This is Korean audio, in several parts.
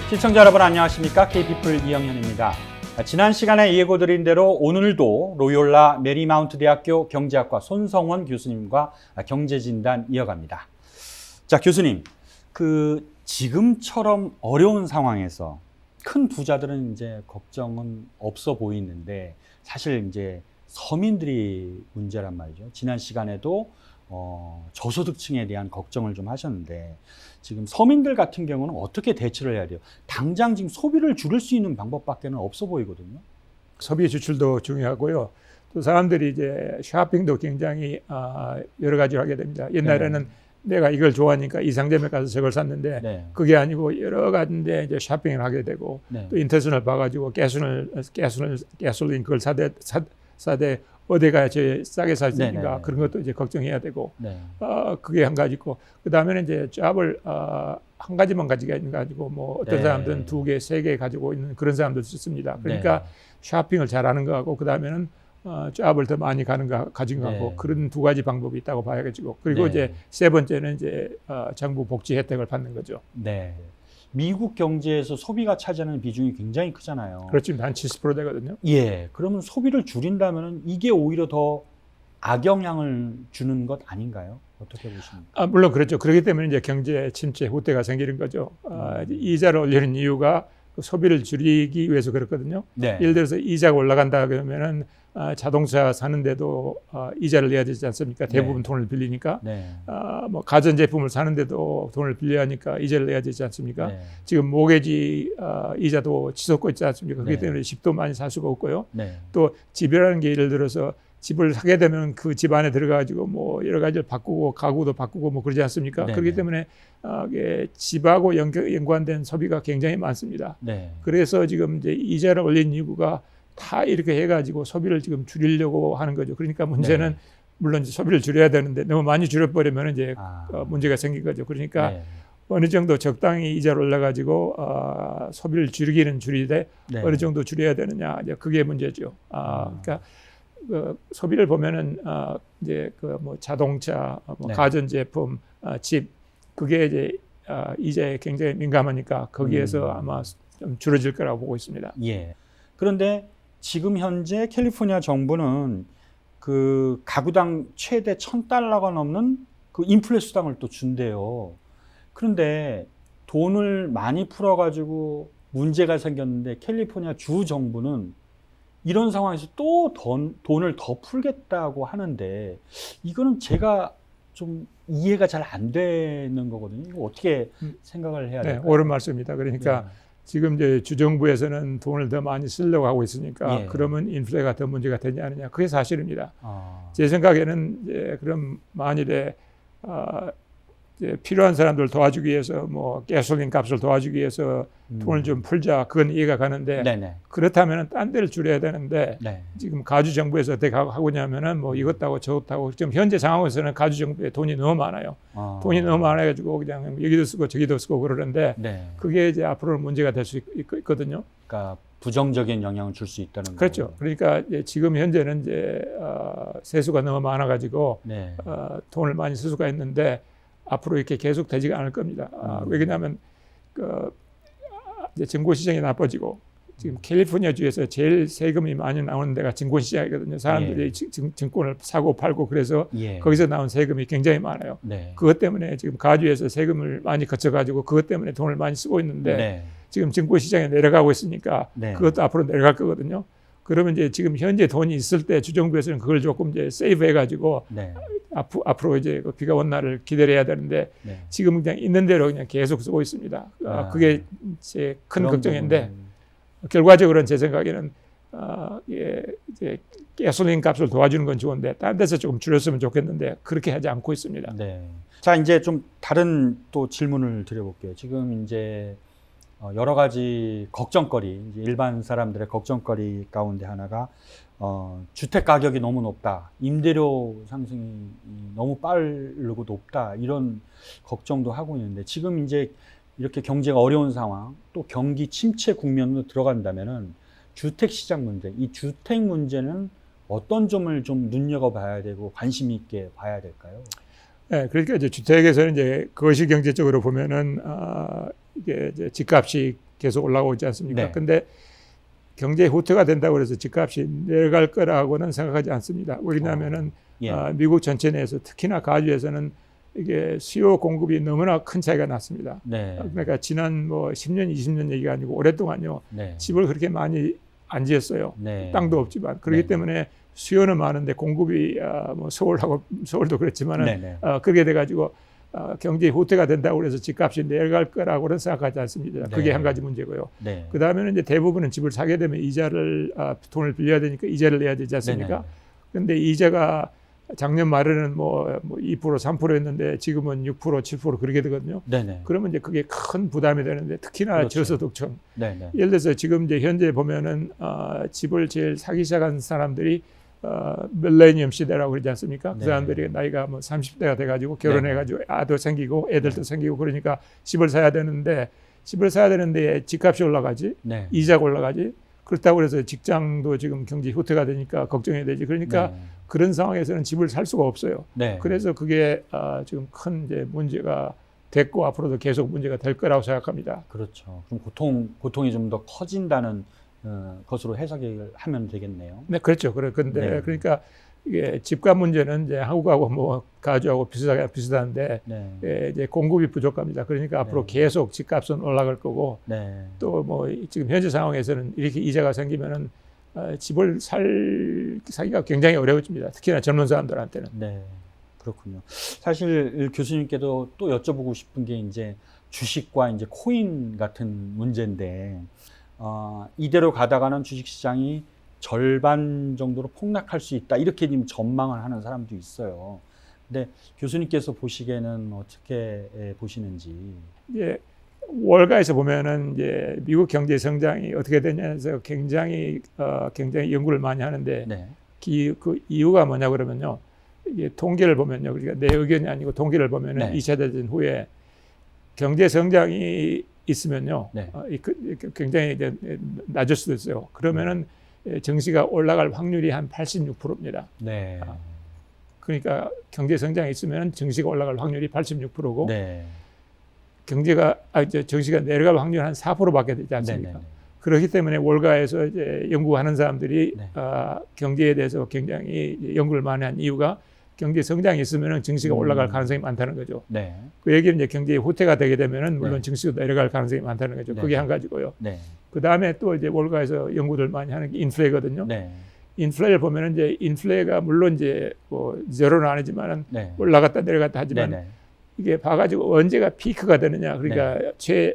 시청자 여러분 안녕하십니까? K피플 이영현입니다. 지난 시간에 예고드린 대로 오늘도 로욜라 메리마운트 대학교 경제학과 손성원 교수님과 경제진단 이어갑니다. 자, 교수님, 지금처럼 어려운 상황에서 큰 부자들은 이제 걱정은 없어 보이는데 사실 이제 서민들이 문제란 말이죠. 지난 시간에도 저소득층에 대한 걱정을 좀 하셨는데 지금 서민들 같은 경우는 어떻게 대처를 해야 돼요? 당장 지금 소비를 줄일 수 있는 방법밖에는 없어 보이거든요. 소비 지출도 중요하고요. 또 사람들이 이제 쇼핑도 굉장히 여러 가지로 하게 됩니다. 옛날에는 내가 이걸 좋아하니까 이 상점에 가서 저걸 샀는데 그게 아니고 여러 가지인데 이제 쇼핑을 하게 되고 또 인터넷을 봐가지고 가솔린 그걸 사대 어디가 제일 싸게 살 수 있는가 그런 것도 이제 걱정해야 되고 그게 한 가지고 그 다음에는 이제 잡을 한 가지만 가지고 뭐 어떤 사람들은 두 개, 세 개 가지고 있는 그런 사람들도 있습니다. 그러니까 쇼핑을 잘하는 거하고 그 다음에는 잡을 더 많이 가진 거하고 그런 두 가지 방법이 있다고 봐야겠고 그리고 이제 세 번째는 이제 정부 복지 혜택을 받는 거죠. 네. 미국 경제에서 소비가 차지하는 비중이 굉장히 크잖아요. 그렇지, 한 70% 되거든요. 예, 그러면 소비를 줄인다면 이게 오히려 더 악영향을 주는 것 아닌가요? 어떻게 보십니까? 물론 그렇죠. 그렇기 때문에 이제 경제 침체 후퇴가 생기는 거죠. 이자를 올리는 이유가 소비를 줄이기 위해서 그렇거든요. 예를 들어서 이자가 올라간다 그러면은 자동차 사는데도 이자를 내야 되지 않습니까? 대부분 돈을 빌리니까. 뭐 가전제품을 사는데도 돈을 빌려야 하니까 이자를 내야 되지 않습니까? 지금 모기지 이자도 치솟고 있지 않습니까? 그렇기 때문에 집도 많이 살 수가 없고요. 또 집이라는 게 예를 들어서 집을 사게 되면 그 집 안에 들어가지고 뭐 여러 가지를 바꾸고 가구도 바꾸고 뭐 그러지 않습니까? 그렇기 때문에 집하고 연관된 소비가 굉장히 많습니다. 그래서 지금 이제 이자를 올린 이유가 다 이렇게 해가지고 소비를 지금 줄이려고 하는 거죠. 그러니까 문제는 물론 이제 소비를 줄여야 되는데 너무 많이 줄여버리면 이제 문제가 생긴 거죠. 그러니까 어느 정도 적당히 이자를 올려가지고 소비를 줄이기는 줄이되 어느 정도 줄여야 되느냐 이제 그게 문제죠. 그러니까 소비를 보면은 이제 뭐 자동차, 뭐 가전제품, 집 그게 이제 이자에 굉장히 민감하니까 거기에서 아마 좀 줄어질 거라고 보고 있습니다. 예. 그런데 지금 현재 캘리포니아 정부는 그 가구당 최대 $1,000가 넘는 그 인플레 수당을 또 준대요. 그런데 돈을 많이 풀어가지고 문제가 생겼는데 캘리포니아 주 정부는 이런 상황에서 또 돈을 더 풀겠다고 하는데 이거는 제가 좀 이해가 잘 안 되는 거거든요. 이거 어떻게 생각을 해야 될까요? 옳은 말씀입니다. 그러니까 지금 이제 주정부에서는 돈을 더 많이 쓰려고 하고 있으니까 그러면 인플레가 더 문제가 되지 않느냐. 그게 사실입니다. 제 생각에는 이제 그럼 만일에 이제 필요한 사람들 도와주기 위해서 뭐 가솔린 값을 도와주기 위해서 돈을 좀 풀자 그건 이해가 가는데 그렇다면 딴 데를 줄여야 되는데 지금 가주 정부에서 어떻게 하고 있냐면은 뭐 이것하고 저것하고 지금 현재 상황에서는 가주 정부에 돈이 너무 많아요. 돈이 너무 많아가지고 그냥 여기도 쓰고 저기도 쓰고 그러는데 그게 이제 앞으로는 문제가 될 수 있거든요. 그러니까 부정적인 영향을 줄 수 있다는 그렇죠. 거예요. 그러니까 이제 지금 현재는 이제 세수가 너무 많아가지고 돈을 많이 쓸 수가 있는데 앞으로 이렇게 계속 되지가 않을 겁니다. 왜냐하면 이제 증권시장이 나빠지고 지금 캘리포니아 주에서 제일 세금이 많이 나오는 데가 증권시장이거든요. 사람들이 증권을 사고 팔고 그래서 거기서 나온 세금이 굉장히 많아요. 그것 때문에 지금 가주에서 세금을 많이 거쳐가지고 그것 때문에 돈을 많이 쓰고 있는데 지금 증권시장에 내려가고 있으니까 그것도 앞으로 내려갈 거거든요. 그러면 이제 지금 현재 돈이 있을 때 주정부에서는 그걸 조금 이제 세이브 해가지고 앞으로 이제 그 비가 온 날을 기다려야 되는데 지금 그냥 있는 대로 그냥 계속 쓰고 있습니다. 그게 제 큰 걱정인데 결과적으로는 제 생각에는 이제 가솔린 값을 도와주는 건 좋은데 다른 데서 조금 줄였으면 좋겠는데 그렇게 하지 않고 있습니다. 자, 이제 좀 다른 또 질문을 드려볼게요. 지금 이제 여러 가지 걱정거리, 이제 일반 사람들의 걱정거리 가운데 하나가 주택 가격이 너무 높다, 임대료 상승이 너무 빠르고 높다 이런 걱정도 하고 있는데 지금 이제 이렇게 경제가 어려운 상황, 또 경기 침체 국면으로 들어간다면은 주택 시장 문제, 이 주택 문제는 어떤 점을 좀 눈여겨봐야 되고 관심 있게 봐야 될까요? 네, 그러니까 이제 주택에서는 이제 거시경제적으로 보면은 이게 이제 집값이 계속 올라가고 있지 않습니까? 네. 근데 경제 후퇴가 된다고 해서 집값이 내려갈 거라고는 생각하지 않습니다. 왜냐하면은 예. 미국 전체 내에서 특히나 가주에서는 이게 수요 공급이 너무나 큰 차이가 났습니다. 네. 그러니까 지난 뭐 10년, 20년 얘기가 아니고 오랫동안요. 네. 집을 그렇게 많이 안 지었어요. 네. 땅도 없지만 그렇기 네. 때문에 수요는 많은데 공급이 뭐 서울도 그렇지만은 네. 네. 그렇게 돼가지고 경제 후퇴가 된다고 해서 집값이 내려갈 거라고는 생각하지 않습니다. 그게 네. 한 가지 문제고요. 네. 그 다음에는 이제 대부분은 집을 사게 되면 이자를 돈을 빌려야 되니까 이자를 내야 되지 않습니까? 그런데 이자가 작년 말에는 뭐 2%, 3%였는데 지금은 6%, 7% 그렇게 되거든요. 네네. 그러면 이제 그게 큰 부담이 되는데 특히나 그렇죠. 저소득층. 네네. 예를 들어서 지금 이제 현재 보면은 집을 제일 사기 시작한 사람들이 밀레니엄 시대라고 그러지 않습니까? 네. 그 사람들이 나이가 뭐 30대가 돼가지고 결혼해가지고 아도 생기고 애들도 생기고 그러니까 집을 사야 되는데 집값이 올라가지, 네. 이자가 올라가지. 그렇다고 해서 직장도 지금 경제 후퇴가 되니까 걱정해야 되지. 그러니까 네. 그런 상황에서는 집을 살 수가 없어요. 네. 그래서 그게 지금 큰 이제 문제가 됐고 앞으로도 계속 문제가 될 거라고 생각합니다. 그렇죠. 그럼 고통이 좀 더 커진다는 것으로 해석을 하면 되겠네요. 네, 그렇죠. 근데 네. 그러니까 이게 집값 문제는 이제 한국하고 뭐 가주하고 비슷한데 네. 이제 공급이 부족합니다. 그러니까 앞으로 네. 계속 집값은 올라갈 거고 네. 또 뭐 지금 현재 상황에서는 이렇게 이자가 생기면은 집을 사기가 굉장히 어려워집니다. 특히나 젊은 사람들한테는. 네. 그렇군요. 사실 교수님께도 또 여쭤보고 싶은 게 이제 주식과 이제 코인 같은 문제인데 이대로 가다가는 주식시장이 절반 정도로 폭락할 수 있다 이렇게 지금 전망을 하는 사람도 있어요. 근데 교수님께서 보시기에는 어떻게 보시는지? 예, 월가에서 보면은 이제 미국 경제 성장이 어떻게 되냐면서 굉장히 연구를 많이 하는데 네. 그 이유가 뭐냐 그러면요. 이게 통계를 보면요. 그러니까 내 의견이 아니고 통계를 보면은 네. 2차 대전 후에 경제 성장이 있으면요. 네. 굉장히 이제 낮을 수도 있어요. 그러면은 증시가 올라갈 확률이 한 86%입니다. 네. 그러니까 경제 성장이 있으면 증시가 올라갈 확률이 86%고 네. 증시가 내려갈 확률이 한 4%밖에 되지 않습니까? 네네. 그렇기 때문에 월가에서 이제 연구하는 사람들이 네. 경제에 대해서 굉장히 연구를 많이 한 이유가 경제 성장이 있으면 증시가 올라갈 가능성이 많다는 거죠. 네. 그 얘기는 이제 경제 후퇴가 되게 되면은 물론 네. 증시가 내려갈 가능성이 많다는 거죠. 네. 그게 한 가지고요. 네. 그 다음에 또 이제 월가에서 연구들 많이 하는 게 인플레거든요. 네. 인플레를 보면은 이제 인플레가 물론 이제 뭐 제로는 아니지만은 네. 올라갔다 내려갔다 하지만 네네. 이게 봐가지고 언제가 피크가 되느냐. 그러니까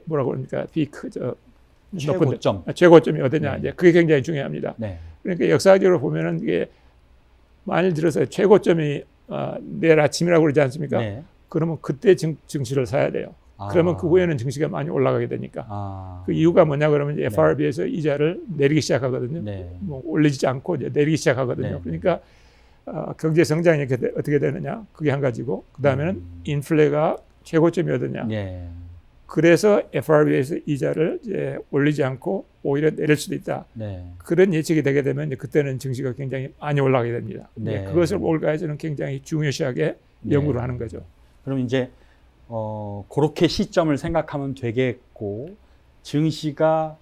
뭐라고 그럽니까? 피크 최고점. 최고점이 어디냐. 네. 이제 그게 굉장히 중요합니다. 네. 그러니까 역사적으로 보면은 이게 만일 들어서 최고점이 내일 아침이라고 그러지 않습니까? 네. 그러면 그때 증시를 사야 돼요. 그러면 그 후에는 증시가 많이 올라가게 되니까. 그 이유가 뭐냐 그러면 이제 FRB에서 이자를 내리기 시작하거든요. 네. 뭐 올리지 않고 이제 내리기 시작하거든요. 네. 그러니까 경제 성장이 어떻게 되느냐 그게 한 가지고 그 다음에는 인플레가 최고점이 어디냐. 네. 그래서 FRB에서 이자를 이제 올리지 않고 오히려 내릴 수도 있다. 네. 그런 예측이 되게 되면 이제 그때는 증시가 굉장히 많이 올라가게 됩니다. 네. 그것을 올가에서는 굉장히 중요시하게 연구를 하는 거죠. 그럼 이제 그렇게 시점을 생각하면 되겠고 증시가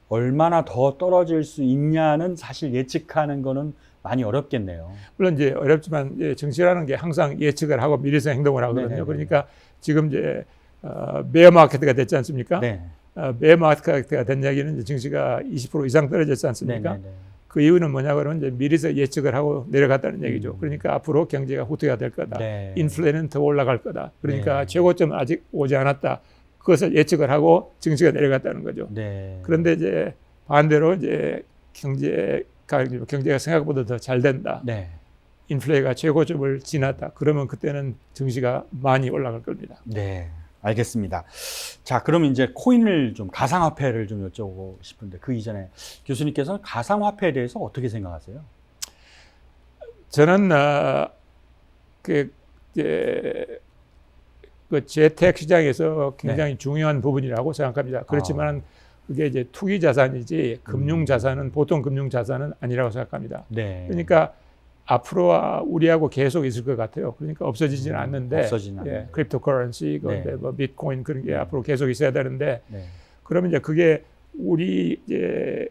얼마나 더 떨어질 수 있냐는 사실 예측하는 거는 많이 어렵겠네요. 물론 이제 어렵지만 이제 증시라는 게 항상 예측을 하고 미래성 행동을 하거든요. 네네네. 그러니까 지금 이제 베어 마케트가 됐지 않습니까? 네. 베어 마케트가 된 얘기는 이제 증시가 20% 이상 떨어졌지 않습니까? 네네네. 그 이유는 뭐냐 그러면 이제 미리서 예측을 하고 내려갔다는 얘기죠. 그러니까 앞으로 경제가 후퇴가 될 거다. 네. 인플레는 더 올라갈 거다. 그러니까 네. 최고점은 아직 오지 않았다. 그것을 예측을 하고 증시가 내려갔다는 거죠. 네. 그런데 이제 반대로 이제 경제가 생각보다 더 잘 된다. 네. 인플레가 최고점을 지났다. 그러면 그때는 증시가 많이 올라갈 겁니다. 네. 알겠습니다. 자, 그럼 이제 코인을 가상화폐를 좀 여쭤보고 싶은데 그 이전에 교수님께서는 가상화폐에 대해서 어떻게 생각하세요? 저는 그 재테크 시장에서 굉장히 중요한 부분이라고 생각합니다. 그렇지만 그게 이제 투기 자산이지 금융 자산은 보통 금융 자산은 아니라고 생각합니다. 네. 그러니까 앞으로 우리하고 계속 있을 것 같아요. 그러니까 없어지지는 않는데, 없어지는 않는데. 크립토커런시, 네. 뭐 비트코인 그런 게 앞으로 계속 있어야 되는데 네. 그러면 이제 그게 우리 이제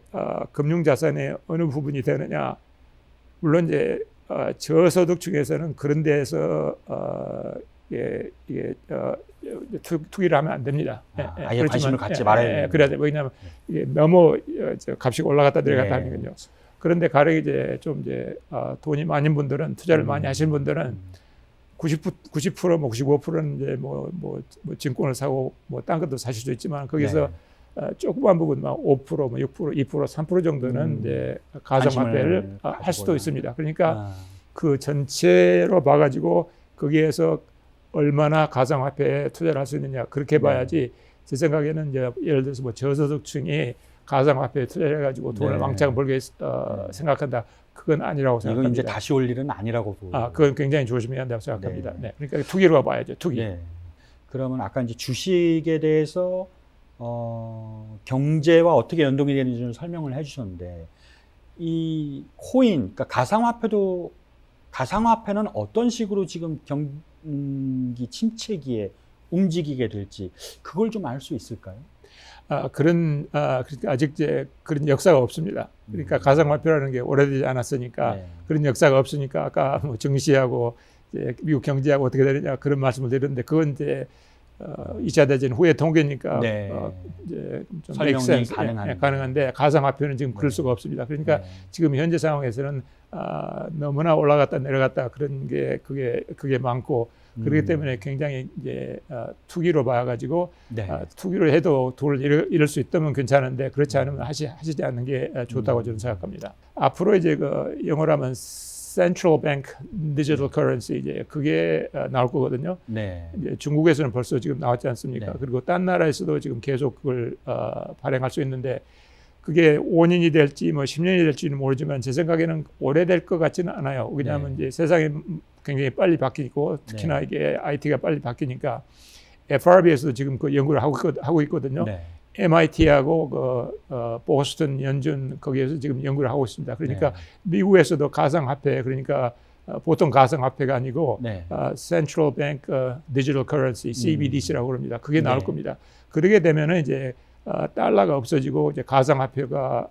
금융 자산의 어느 부분이 되느냐? 물론 이제 저소득층에서는 그런 데에서 이게 투기를 하면 안 됩니다. 아예 관심을 갖지 말아야 돼요. 그래야 돼요. 왜냐하면 이게 너무 값이 올라갔다 내려갔다 하니까요. 그런데 가령 이제 좀 이제 돈이 많은 분들은 투자를 많이 하시는 분들은 90% 뭐 95%는 이제 뭐 증권을 사고 뭐 딴 것도 사실 수 있지만 거기서 조그만 부분 막 5%, 뭐 6%, 2%, 3% 정도는 이제 가상화폐를 할 수도 있습니다. 그러니까 그 전체로 봐가지고 거기에서 얼마나 가상화폐에 투자를 할 수 있느냐 그렇게 봐야지. 제 생각에는 이제 예를 들어서 뭐 저소득층이 가상화폐에 투자해가지고 돈을 왕창 벌게 생각한다. 그건 아니라고 생각합니다. 이건 이제 다시 올 일은 아니라고 보고. 그건 굉장히 조심해야 한다고 생각합니다. 그러니까 투기로 봐야죠. 투기. 그러면 아까 이제 주식에 대해서 경제와 어떻게 연동이 되는지 좀 설명을 해주셨는데 이 코인, 그러니까 가상화폐는 어떤 식으로 지금 경기 침체기에 움직이게 될지 그걸 좀 알 수 있을까요? 그러니까 아직 이제 그런 역사가 없습니다. 그러니까 가상화폐라는 게 오래되지 않았으니까 그런 역사가 없으니까 아까 뭐 증시하고 이제 미국 경제하고 어떻게 되느냐 그런 말씀을 드렸는데 그건 이제 2차 대전 후의 통계니까 이제 좀 설명이 가능한데 가상화폐는 지금 그럴 수가 없습니다. 그러니까 지금 현재 상황에서는 너무나 올라갔다 내려갔다 그런 게 그게 많고 그렇기 때문에 굉장히 이제 투기로 봐가지고 투기를 해도 돈을 잃을 수 있다면 괜찮은데 그렇지 않으면 하시지 않는 게 좋다고 저는 생각합니다. 앞으로 이제 그 영어로 하면 Central Bank Digital Currency 이제 그게 나올 거거든요. 이제 중국에서는 벌써 지금 나왔지 않습니까? 그리고 딴 나라에서도 지금 계속 그걸 발행할 수 있는데 그게 5년이 될지 뭐 10년이 될지는 모르지만 제 생각에는 오래될 것 같지는 않아요. 왜냐하면 이제 세상이 굉장히 빨리 바뀌고 특히나 이게 IT가 빨리 바뀌니까 FRB에서도 지금 그 연구를 하고 있거든요. MIT하고 보스턴 연준 거기에서 지금 연구를 하고 있습니다. 그러니까 미국에서도 가상화폐 그러니까 보통 가상화폐가 아니고 Central Bank Digital Currency (CBDC라고 그럽니다. 그게 나올 겁니다. 그러게 되면은 이제 달러가 없어지고 이제 가상화폐가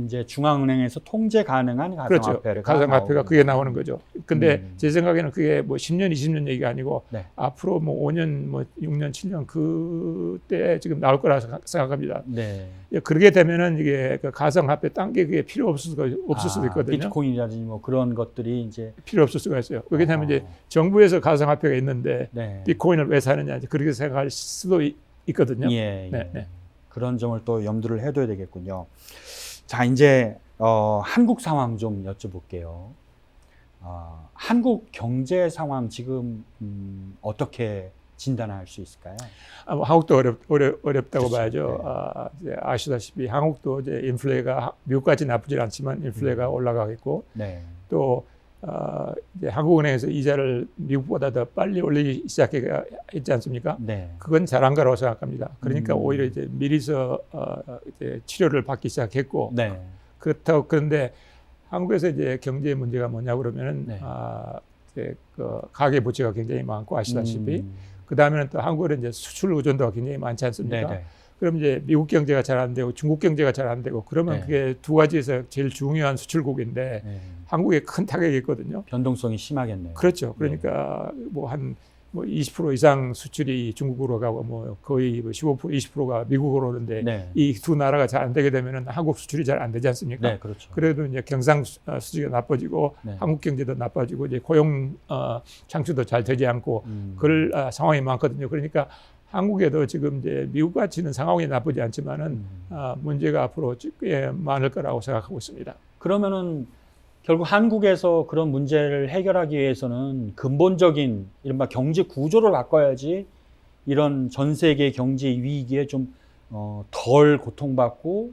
이제 중앙은행에서 통제 가능한 가상화폐가 그렇죠. 가상화폐가 그게 나오는 거죠. 근데 제 생각에는 그게 뭐 10년, 20년 얘기가 아니고 앞으로 뭐 5년, 뭐 6년, 7년 그때 지금 나올 거라 생각합니다. 그러게 되면은 이게 그 가상화폐 딴 게 그게 필요 없을 수도 있거든요. 비트코인이라든지 뭐 그런 것들이 이제 필요 없을 수가 있어요. 왜냐하면 이제 정부에서 가상화폐가 있는데 비트코인을 왜 사느냐 그렇게 생각할 수도 있거든요. 그런 점을 또 염두를 해둬야 되겠군요. 자, 이제 한국 상황 좀 여쭤볼게요. 한국 경제 상황 지금 어떻게 진단할 수 있을까요? 한국도 어렵다고 봐야죠. 이제 아시다시피 한국도 이제 인플레가 미국까지 나쁘지 않지만 인플레가 올라가겠고 또 이제 한국은행에서 이자를 미국보다 더 빨리 올리기 시작했지 않습니까? 그건 잘한 거라고 생각합니다. 그러니까 오히려 이제 미리서 이제 치료를 받기 시작했고 그런데 한국에서 이제 경제 문제가 뭐냐 그러면은 이제 그 가계 부채가 굉장히 많고 아시다시피 그 다음에는 또 한국은 이제 수출 의존도가 굉장히 많지 않습니까? 그럼 이제 미국 경제가 잘 안 되고 중국 경제가 잘 안 되고 그러면 그게 두 가지에서 제일 중요한 수출국인데 한국에 큰 타격이 있거든요. 변동성이 심하겠네요. 그렇죠. 그러니까 뭐 한 20% 이상 수출이 중국으로 가고 뭐 거의 15% 20%가 미국으로 오는데 이 두 나라가 잘 안 되게 되면은 한국 수출이 잘 안 되지 않습니까? 그래도 이제 경상 수지가 나빠지고 한국 경제도 나빠지고 이제 고용 창출도 잘 되지 않고 그럴 상황이 많거든요. 그러니까 한국에도 지금 이제 미국같이는 상황이 나쁘지 않지만은 문제가 앞으로 꽤 많을 거라고 생각하고 있습니다. 그러면은 결국 한국에서 그런 문제를 해결하기 위해서는 근본적인 이른바 경제 구조를 바꿔야지 이런 전 세계 경제 위기에 좀 덜 고통받고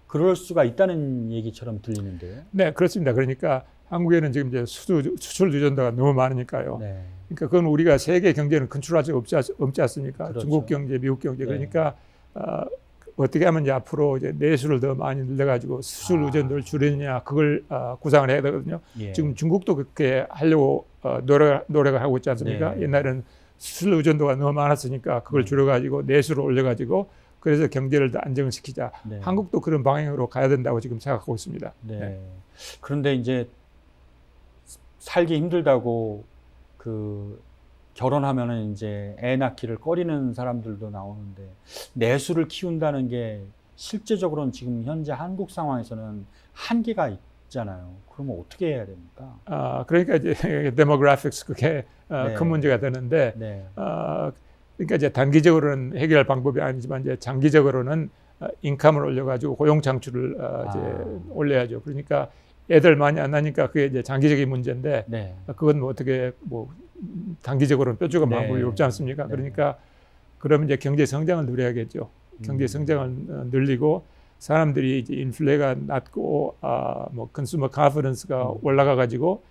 그럴 수가 있다는 얘기처럼 들리는데요. 네, 그렇습니다. 그러니까 한국에는 지금 이제 수출 의존도가 너무 많으니까요. 그러니까 그건 우리가 세계 경제는 컨트롤할 수 없지 않습니까? 중국 경제, 미국 경제. 그러니까 어떻게 하면 이제 앞으로 이제 내수를 더 많이 늘려가지고 수출 의존도를 줄이느냐 그걸 구상을 해야 되거든요. 지금 중국도 그렇게 하려고 노력을 하고 있지 않습니까? 옛날에는 수출 의존도가 너무 많았으니까 그걸 줄여가지고 내수를 올려가지고 그래서 경제를 더 안정시키자. 네. 한국도 그런 방향으로 가야 된다고 지금 생각하고 있습니다. 네. 네. 그런데 이제 살기 힘들다고 그 결혼하면은 이제 애 낳기를 꺼리는 사람들도 나오는데 내수를 키운다는 게 실제적으로는 지금 현재 한국 상황에서는 한계가 있잖아요. 그러면 어떻게 해야 됩니까? 그러니까 이제 데모그래픽스 그게 네. 큰 문제가 되는데 네. 그러니까 이제 단기적으로는 해결할 방법이 아니지만 이제 장기적으로는 인컴을 올려가지고 고용 창출을 이제 올려야죠. 그러니까 애들 많이 안 나니까 그게 이제 장기적인 문제인데 네. 그건 뭐 어떻게 뭐 단기적으로는 뾰족한 네. 방법이 없지 않습니까? 네. 그러니까 그러면 이제 경제 성장을 누려야겠죠. 경제 성장을 늘리고 사람들이 이제 인플레가 낮고 뭐 컨슈머 컨피던스가 올라가 가지고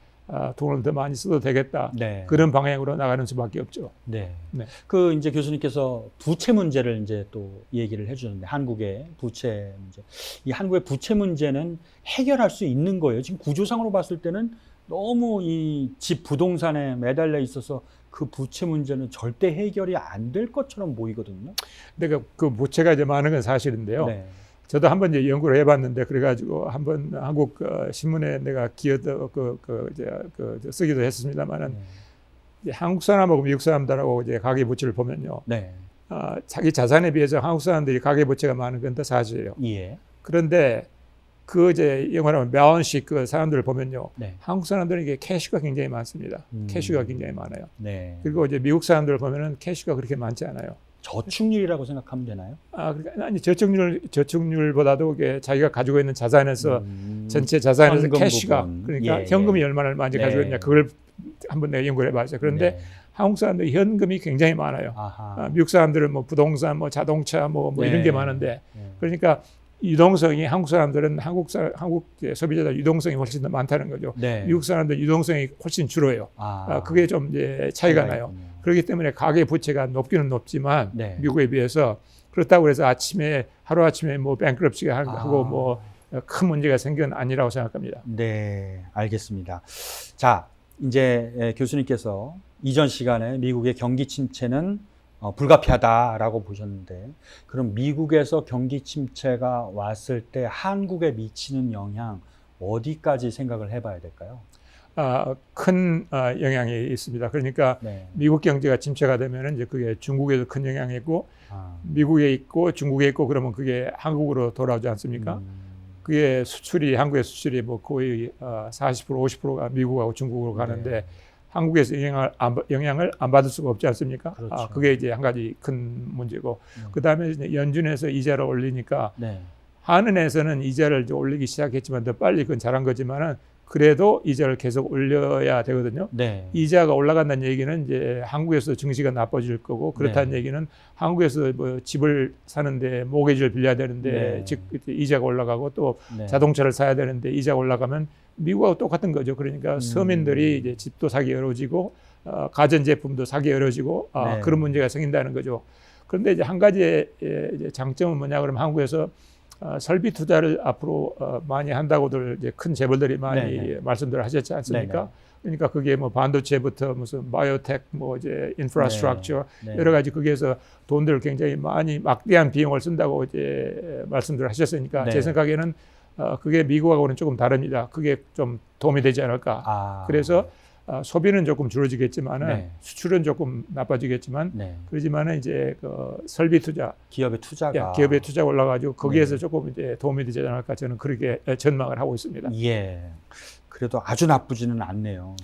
돈을 더 많이 써도 되겠다. 네. 그런 방향으로 나가는 수밖에 없죠. 네. 네. 그 이제 교수님께서 부채 문제를 이제 또 얘기를 해주셨는데 한국의 부채 문제. 이 한국의 부채 문제는 해결할 수 있는 거예요. 지금 구조상으로 봤을 때는 너무 이 집 부동산에 매달려 있어서 그 부채 문제는 절대 해결이 안 될 것처럼 보이거든요. 근데 그 부채가 이제 많은 건 사실인데요. 네. 저도 한번 이제 연구를 해봤는데 그래가지고 한번 한국 신문에 내가 기여도 쓰기도 했습니다만은 한국 사람하고 미국 사람들하고 이제 가계 부채를 보면요. 네. 자기 자산에 비해서 한국 사람들이 가계 부채가 많은 건 더 사실이에요. 예. 그런데 그 이제 영어로 밸런스 그 사람들을 보면요. 네. 한국 사람들은 이게 캐시가 굉장히 많습니다. 캐시가 굉장히 많아요. 네. 그리고 이제 미국 사람들을 보면은 캐시가 그렇게 많지 않아요. 저축률이라고 생각하면 되나요? 그러니까 아니 저축률보다도 이게 자기가 가지고 있는 자산에서 전체 자산에서 현금 캐시가 부분. 그러니까 예, 현금이 예. 얼마나 많이 네. 가지고 있냐 그걸 한번 내가 연구를 해봤어요. 그런데 네. 한국 사람들이 현금이 굉장히 많아요. 미국 사람들은 뭐 부동산, 뭐 자동차, 뭐 네. 이런 게 많은데 네. 그러니까 유동성이 한국 사람들은 한국 소비자들 유동성이 훨씬 더 많다는 거죠. 네. 미국 사람들 유동성이 훨씬 줄어요. 그게 좀 이제 차이가 나요. 있군요. 그렇기 때문에 가계 부채가 높기는 높지만 네. 미국에 비해서 그렇다고 해서 하루 아침에 뭐 뱅크럽시가 하고 뭐 큰 문제가 생긴 건 아니라고 생각합니다. 네, 알겠습니다. 자, 이제 교수님께서 이전 시간에 미국의 경기 침체는 불가피하다라고 보셨는데, 그럼 미국에서 경기 침체가 왔을 때 한국에 미치는 영향 어디까지 생각을 해봐야 될까요? 큰 영향이 있습니다. 그러니까 네. 미국 경제가 침체가 되면은 이제 그게 중국에도 큰 영향이 있고 미국에 있고 중국에 있고 그러면 그게 한국으로 돌아오지 않습니까? 그게 한국의 수출이 뭐 거의 40% 50%가 미국하고 중국으로 가는데 네. 한국에서 영향을 안 받을 수가 없지 않습니까? 그렇죠. 그게 이제 한 가지 큰 문제고 그다음에 이제 연준에서 이자를 올리니까 네. 한은에서는 이자를 이제 올리기 시작했지만 더 빨리 그건 잘한 거지만은 그래도 이자를 계속 올려야 되거든요. 네. 이자가 올라간다는 얘기는 이제 한국에서 증시가 나빠질 거고 그렇다는 네. 얘기는 한국에서 뭐 집을 사는데 모기지를 빌려야 되는데 네. 즉 이자가 올라가고 또 네. 자동차를 사야 되는데 이자가 올라가면 미국하고 똑같은 거죠. 그러니까 서민들이 이제 집도 사기 어려워지고 가전제품도 사기 어려워지고 네. 그런 문제가 생긴다는 거죠. 그런데 이제 한 가지의 이제 장점은 뭐냐 그러면 한국에서 설비 투자를 앞으로 많이 한다고들 이제 큰 재벌들이 많이 네네. 말씀들을 하셨지 않습니까? 네네. 그러니까 그게 뭐 반도체부터 무슨 바이오텍 뭐 이제 인프라스트럭처 네. 여러 가지 거기에서 돈들을 굉장히 많이 막대한 비용을 쓴다고 이제 말씀들을 하셨으니까 네. 제 생각에는 그게 미국하고는 조금 다릅니다. 그게 좀 도움이 되지 않을까. 그래서 소비는 조금 줄어지겠지만은 네. 수출은 조금 나빠지겠지만 네. 그러지만은 이제 그 설비 투자 기업의 투자가 기업의 투자가 올라가지고 거기에서 네. 조금 이제 도움이 되지 않을까 저는 그렇게 전망을 하고 있습니다. 예. 그래도 아주 나쁘지는 않네요.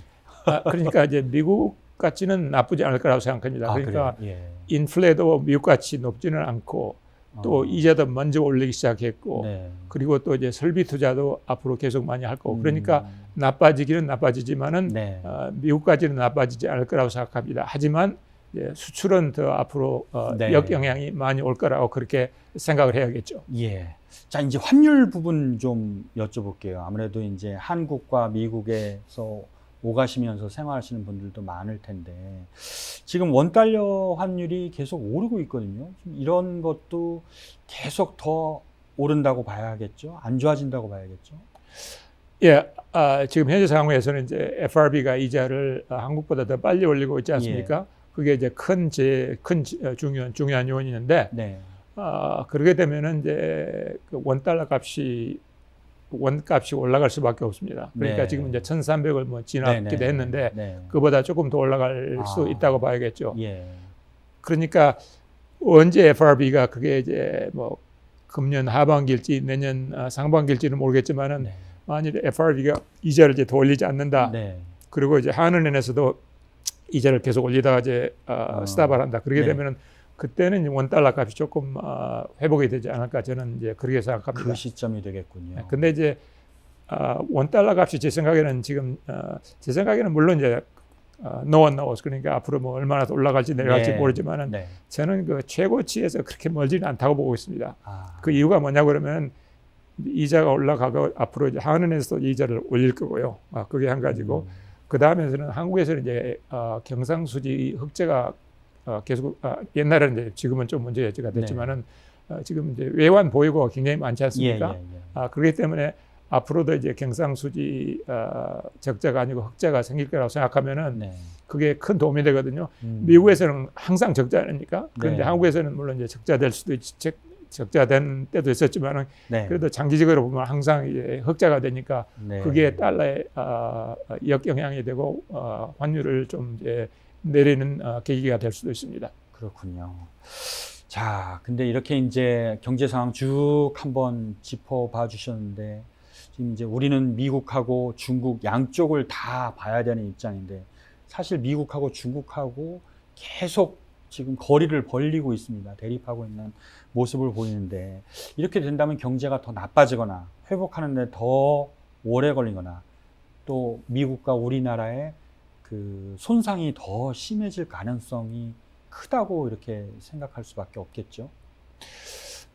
그러니까 이제 미국 같지는 나쁘지 않을 거라고 생각합니다. 그러니까 그래요? 예. 인플레도 미국 같이 높지는 않고 또 이자도 먼저 올리기 시작했고 네. 그리고 또 이제 설비 투자도 앞으로 계속 많이 할 거고 그러니까 나빠지기는 나빠지지만은 네. 미국까지는 나빠지지 않을 거라고 생각합니다. 하지만 이제 수출은 더 앞으로 네. 역영향이 많이 올 거라고 그렇게 생각을 해야겠죠. 예. 자, 이제 환율 부분 좀 여쭤볼게요. 아무래도 이제 한국과 미국에서 오가시면서 생활하시는 분들도 많을 텐데 지금 원달러 환율이 계속 오르고 있거든요. 이런 것도 계속 더 오른다고 봐야겠죠? 안 좋아진다고 봐야겠죠? 예, 지금 현재 상황에서는 이제 FRB가 이자를 한국보다 더 빨리 올리고 있지 않습니까? 그게 이제 중요한 요인인데 네. 그러게 되면은 이제 그 원값이 올라갈 수밖에 없습니다. 그러니까 네. 지금 이제 1,300을 뭐 지나기도 네. 했는데 네. 그보다 조금 더 올라갈 수 있다고 봐야겠죠. 예. 그러니까 언제 FRB가 그게 이제 뭐 금년 하반기일지 내년 상반기일지는 모르겠지만은 네. 만일 FRB가 이자를 이제 더 올리지 않는다. 네. 그리고 이제 한은행에서도 이자를 계속 올리다가 이제 스탑을 한다. 그렇게 네. 되면은 그때는 원달러 값이 조금 회복이 되지 않을까 저는 이제 그렇게 생각합니다. 그 시점이 되겠군요. 근데 이제 원달러 값이 제 생각에는 지금 제 생각에는 물론 이제 no one knows 그러니까 앞으로 뭐 얼마나 더 올라갈지 내려갈지 네. 모르지만은 네. 저는 그 최고치에서 그렇게 멀지는 않다고 보고 있습니다. 아. 그 이유가 뭐냐 그러면 이자가 올라가고 앞으로 이제 한은에서도 이자를 올릴 거고요. 그게 한 가지고 그 다음에서는 한국에서는 이제 경상수지 흑자가 계속 옛날에는 이제 지금은 좀 문제가 됐지만은 지금 이제 외환 보유고가 굉장히 많지 않습니까? 그렇기 때문에 앞으로도 이제 경상수지 적자가 아니고 흑자가 생길 거라고 생각하면은 네. 그게 큰 도움이 되거든요. 미국에서는 항상 적자 아닙니까? 그런데 네. 한국에서는 물론 이제 적자 될 수도 적자된 때도 있었지만은 네. 그래도 장기적으로 보면 항상 이제 흑자가 되니까 네. 그게 달러에 역영향이 되고 환율을 좀 이제 내리는 계기가 될 수도 있습니다. 그렇군요. 자, 근데 이렇게 이제 경제 상황 쭉 한번 짚어봐 주셨는데 지금 이제 우리는 미국하고 중국 양쪽을 다 봐야 되는 입장인데 사실 미국하고 중국하고 계속 지금 거리를 벌리고 있습니다. 대립하고 있는 모습을 보이는데 이렇게 된다면 경제가 더 나빠지거나 회복하는 데 더 오래 걸리거나 또 미국과 우리나라의 그 손상이 더 심해질 가능성이 크다고 이렇게 생각할 수밖에 없겠죠.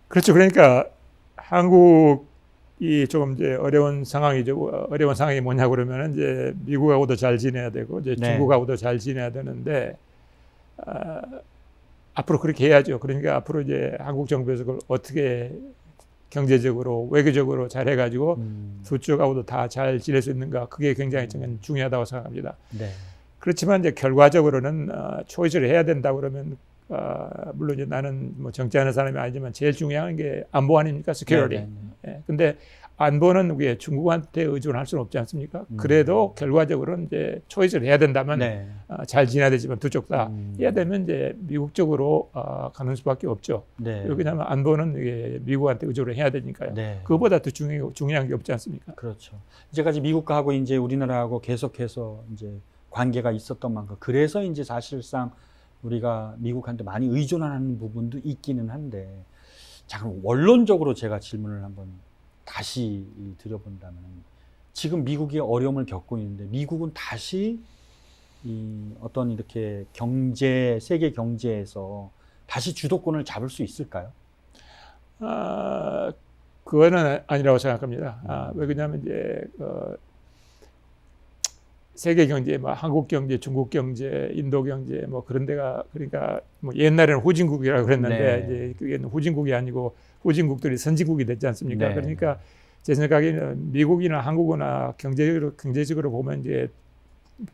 그렇죠. 그러니까 한국이 조금 이제 어려운 상황이죠. 어려운 상황이 뭐냐 그러면 이제 미국하고도 잘 지내야 되고 이제 네. 중국하고도 잘 지내야 되는데 앞으로 그렇게 해야죠. 그러니까 앞으로 이제 한국 정부에서 그걸 어떻게 경제적으로 외교적으로 잘 해가지고 두 쪽하고도 다 잘 지낼 수 있는가 그게 굉장히 저는 중요하다고 생각합니다. 네. 그렇지만 이제 결과적으로는 초이스를 해야 된다 그러면 물론 이제 나는 뭐 정치하는 사람이 아니지만 제일 중요한 게 안보 아닙니까? security. 예, 근데 안보는 우리 중국한테 의존할 수는 없지 않습니까? 그래도 결과적으로는 이제 초이스를 해야 된다면 네. 잘 지내야 되지만 두 쪽 다 해야 되면 이제 미국 쪽으로 가는 수밖에 없죠. 네. 왜냐하면 안보는 이게 미국한테 의존을 해야 되니까요. 네. 그거보다 더 중요한 게 없지 않습니까? 그렇죠. 이제까지 미국하고 이제 우리나라하고 계속해서 이제 관계가 있었던 만큼 그래서 이제 사실상 우리가 미국한테 많이 의존하는 부분도 있기는 한데 자 그럼 원론적으로 제가 질문을 한번 다시 드려본다면 지금 미국이 어려움을 겪고 있는데 미국은 다시 이 어떤 이렇게 세계 경제에서 다시 주도권을 잡을 수 있을까요? 그거는 아니라고 생각합니다. 왜 그러냐면 이제 세계 경제, 뭐 한국 경제, 중국 경제, 인도 경제, 뭐 그런 데가 그러니까 뭐 옛날에는 후진국이라고 그랬는데 네. 이제 그게 후진국이 아니고 후진국들이 선진국이 됐지 않습니까? 네. 그러니까 제 생각에는 미국이나 한국이나 경제적으로 보면 이제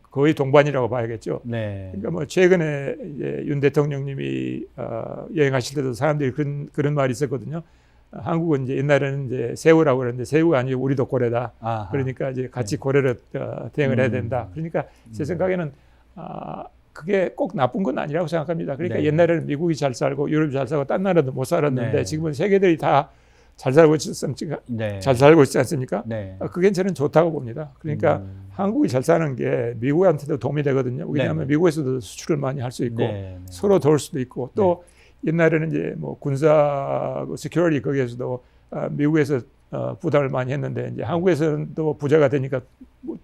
거의 동반이라고 봐야겠죠. 네. 그러니까 뭐 최근에 이제 윤 대통령님이 여행하실 때도 사람들이 그런 말이 있었거든요. 한국은 이제 옛날에는 이제 새우라고 그랬는데 새우가 아니고 우리도 고래다. 아하. 그러니까 이제 같이 고래를 대응을 해야 된다. 그러니까 제 생각에는 그게 꼭 나쁜 건 아니라고 생각합니다. 그러니까 네. 옛날에는 미국이 잘 살고 유럽이 잘 살고 딴 나라도 못 살았는데 네. 지금은 세계들이 다 잘 살고 네. 잘 살고 있지 않습니까? 네. 그게 저는 좋다고 봅니다. 그러니까 한국이 잘 사는 게 미국한테도 도움이 되거든요. 왜냐하면 네. 미국에서도 수출을 많이 할 수 있고 네. 서로 도울 수도 있고 또 옛날에는 이제 뭐 군사 시큐리티 거기에서도 미국에서 부담을 많이 했는데 이제 한국에서는 또 부자가 되니까 뭐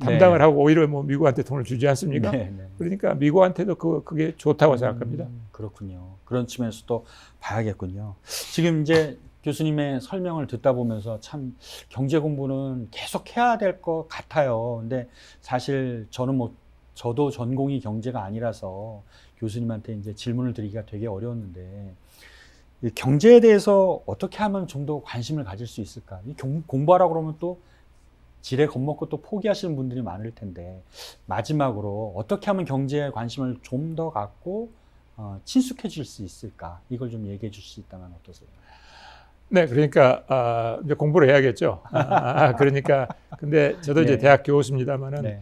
담당을 하고 오히려 뭐 미국한테 돈을 주지 않습니까? 네. 그러니까 미국한테도 그게 좋다고 생각합니다. 그렇군요. 그런 측면에서도 봐야겠군요. 지금 이제 교수님의 설명을 듣다 보면서 참 경제 공부는 계속 해야 될 것 같아요. 근데 사실 저도 전공이 경제가 아니라서 교수님한테 이제 질문을 드리기가 되게 어려웠는데 이 경제에 대해서 어떻게 하면 좀 더 관심을 가질 수 있을까? 공부하라고 그러면 또 지레 겁먹고 또 포기하시는 분들이 많을 텐데 마지막으로 어떻게 하면 경제에 관심을 좀 더 갖고 친숙해질 수 있을까? 이걸 좀 얘기해 줄 수 있다면 어떠세요? 네, 그러니까 이제 공부를 해야겠죠. 그러니까 근데 저도 이제 네. 대학 교수입니다만은 네.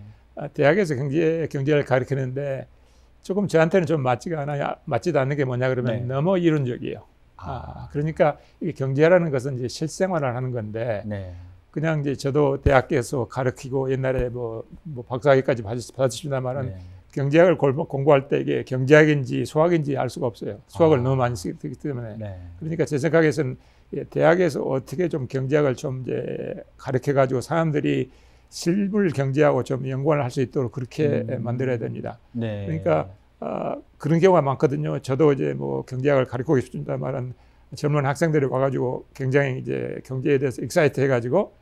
대학에서 경제를 가르치는데 조금 저한테는 좀 맞지도 않는 게 뭐냐 그러면 네. 너무 이론적이에요. 그러니까 이게 경제라는 것은 이제 실생활을 하는 건데 네. 그냥 이제 저도 대학에서 가르치고 옛날에 뭐 박사학위까지 받았습니다만은 네. 경제학을 공부할 때 이게 경제학인지 수학인지 알 수가 없어요. 수학을 너무 많이 쓰기 때문에. 네. 그러니까 제 생각에서는 대학에서 어떻게 좀 경제학을 좀 이제 가르쳐 가지고 사람들이 실물 경제하고 좀 연관을 할 수 있도록 그렇게 만들어야 됩니다. 네. 그러니까 그런 경우가 많거든요. 저도 이제 뭐 경제학을 가르치고 싶습니다만은 젊은 학생들이 와가지고 굉장히 이제 경제에 대해서 익사이트 해가지고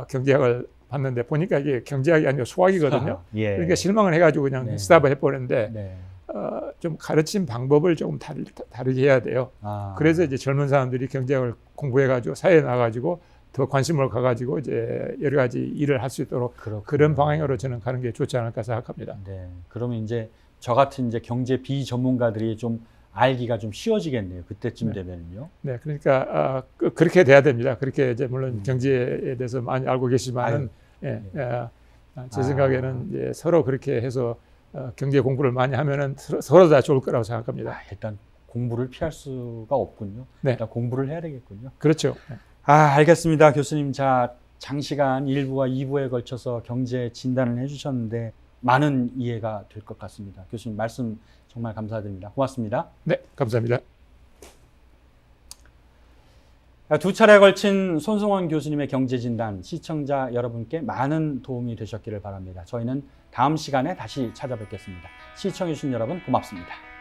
경제학을 봤는데 보니까 이게 경제학이 아니고 수학이거든요. 예. 그러니까 실망을 해가지고 그냥 네. 스탑을 해버렸는데 네. 좀 가르친 방법을 조금 다르게 해야 돼요. 그래서 이제 젊은 사람들이 경제학을 공부해가지고 사회에 나가가지고 더 관심을 가가지고 이제 여러 가지 일을 할 수 있도록 그렇군요. 그런 방향으로 저는 가는 게 좋지 않을까 생각합니다. 네. 그러면 이제 저 같은 이제 경제 비전문가들이 좀 알기가 좀 쉬워지겠네요. 그때쯤 되면요. 네, 그러니까 그렇게 돼야 됩니다. 그렇게 이제 물론 경제에 대해서 많이 알고 계시지만은 제 생각에는 이제 서로 그렇게 해서 경제 공부를 많이 하면은 서로 다 좋을 거라고 생각합니다. 일단 공부를 피할 수가 없군요. 네. 일단 공부를 해야 되겠군요. 그렇죠. 알겠습니다. 교수님. 자, 장시간 1부와 2부에 걸쳐서 경제 진단을 해주셨는데 많은 이해가 될 것 같습니다. 교수님 말씀 정말 감사드립니다. 고맙습니다. 네, 감사합니다. 두 차례에 걸친 손승원 교수님의 경제진단, 시청자 여러분께 많은 도움이 되셨기를 바랍니다. 저희는 다음 시간에 다시 찾아뵙겠습니다. 시청해주신 여러분 고맙습니다.